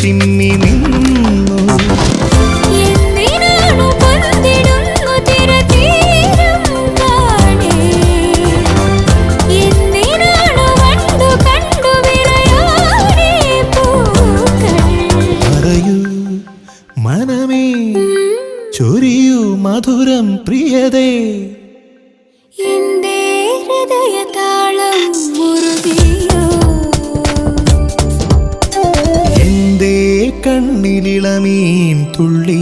ചിമ്മി നിന്നു. പറയൂ മനമേ, ചൊരിയൂ മധുരം പ്രിയതേ, എന്റെ ഹൃദയതാളം മുറുകിയോ, എന്റെ കണ്ണിലിളമീൻ തുള്ളി